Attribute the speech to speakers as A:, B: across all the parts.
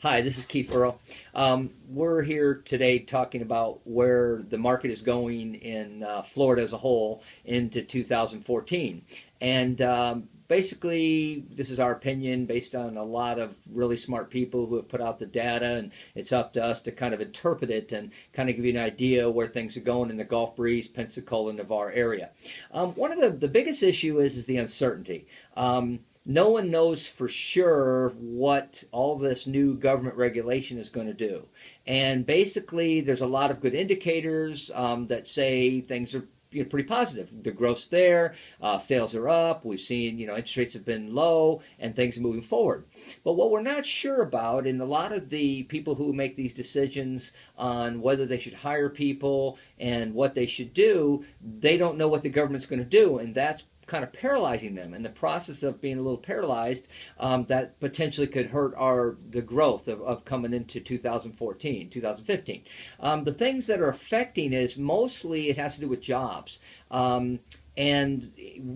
A: Hi, this is Keith Furrow. We're here today talking about where the market is going in Florida as a whole into 2014. And basically, this is our opinion based on a lot of really smart people who have put out the data, and it's up to us to kind of interpret it and kind of give you an idea where things are going in the Gulf Breeze, Pensacola, Navarre area. One of the biggest issue is the uncertainty. No one knows for sure what all this new government regulation is going to do. And basically, there's a lot of good indicators that say things are pretty positive. The growth's there, sales are up, we've seen, interest rates have been low, and things are moving forward. But what we're not sure about, and a lot of the people who make these decisions on whether they should hire people and what they should do, they don't know what the government's going to do, and that's kind of paralyzing them. In the process of being a little paralyzed, that potentially could hurt the growth of coming into 2014, 2015. The things that are affecting is mostly it has to do with jobs. And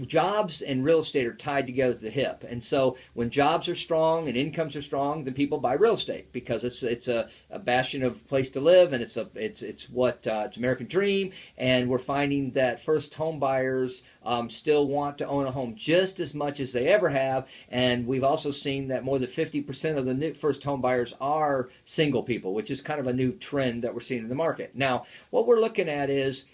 A: jobs and real estate are tied together at the hip. And so when jobs are strong and incomes are strong, then people buy real estate because it's a bastion of place to live, and it's American dream. And we're finding that first home buyers still want to own a home just as much as they ever have. And we've also seen that more than 50% of the new first home buyers are single people, which is kind of a new trend that we're seeing in the market. Now, what we're looking at is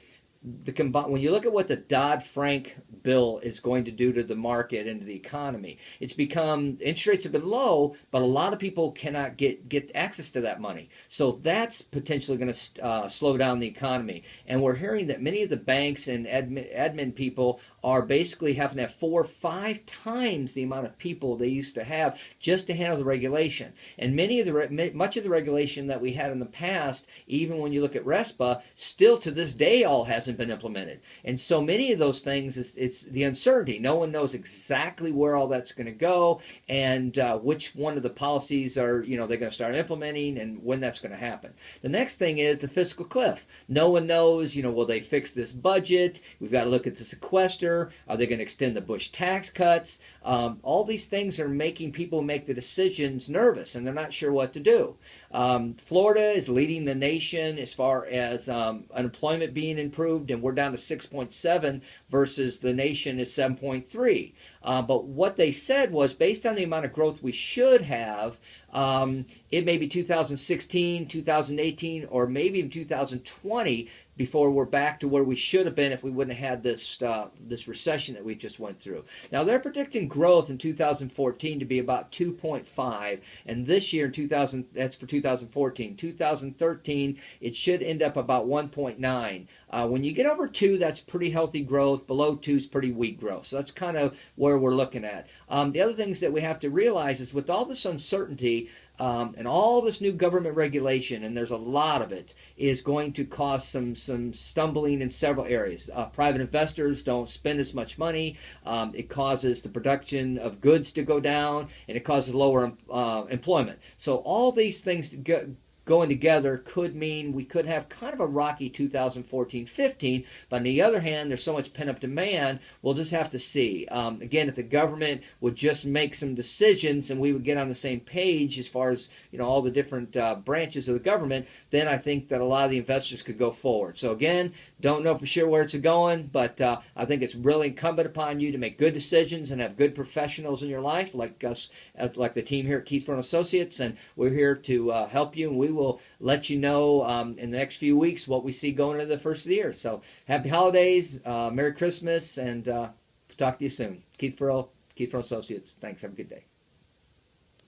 A: when you look at what the Dodd-Frank bill is going to do to the market and to the economy, it's become, interest rates have been low, but a lot of people cannot get access to that money. So that's potentially going to slow down the economy. And we're hearing that many of the banks and admin people are basically having to have 4 or 5 times the amount of people they used to have just to handle the regulation. And much of the regulation that we had in the past, even when you look at RESPA, still to this day all hasn't been implemented. And so many of those things, it's the uncertainty. No one knows exactly where all that's going to go and which one of the policies are they're going to start implementing and when that's going to happen. The next thing is the fiscal cliff. No one knows, will they fix this budget? We've got to look at the sequester. Are they going to extend the Bush tax cuts? All these things are making people make the decisions nervous, and they're not sure what to do. Florida is leading the nation as far as unemployment being improved, and we're down to 6.7 versus the nation is 7.3. But what they said was based on the amount of growth we should have, it may be 2016, 2018, or maybe even 2020 before we're back to where we should have been if we wouldn't have had this recession that we just went through. Now they're predicting growth in 2014 to be about 2.5, and this year in that's for 2014. 2013 it should end up about 1.9. When you get over 2, that's pretty healthy growth. Below 2 is pretty weak growth. So that's kind of where we're looking at. The other things that we have to realize is with all this uncertainty and all this new government regulation, and there's a lot of it, is going to cause some stumbling in several areas. Private investors don't spend as much money. It causes the production of goods to go down, and it causes lower employment. So all these things going together could mean we could have kind of a rocky 2014-15, but on the other hand, there's so much pent-up demand, we'll just have to see. Again, if the government would just make some decisions and we would get on the same page as far as all the different branches of the government, then I think that a lot of the investors could go forward. So again, don't know for sure where it's going, but I think it's really incumbent upon you to make good decisions and have good professionals in your life, like us, like the team here at Keith Furrow Associates, and we're here to help you, and we will let you know in the next few weeks what we see going into the first of the year. So happy holidays, Merry Christmas, and talk to you soon. Keith Furrow, Keith Furrow Associates. Thanks. Have a good day.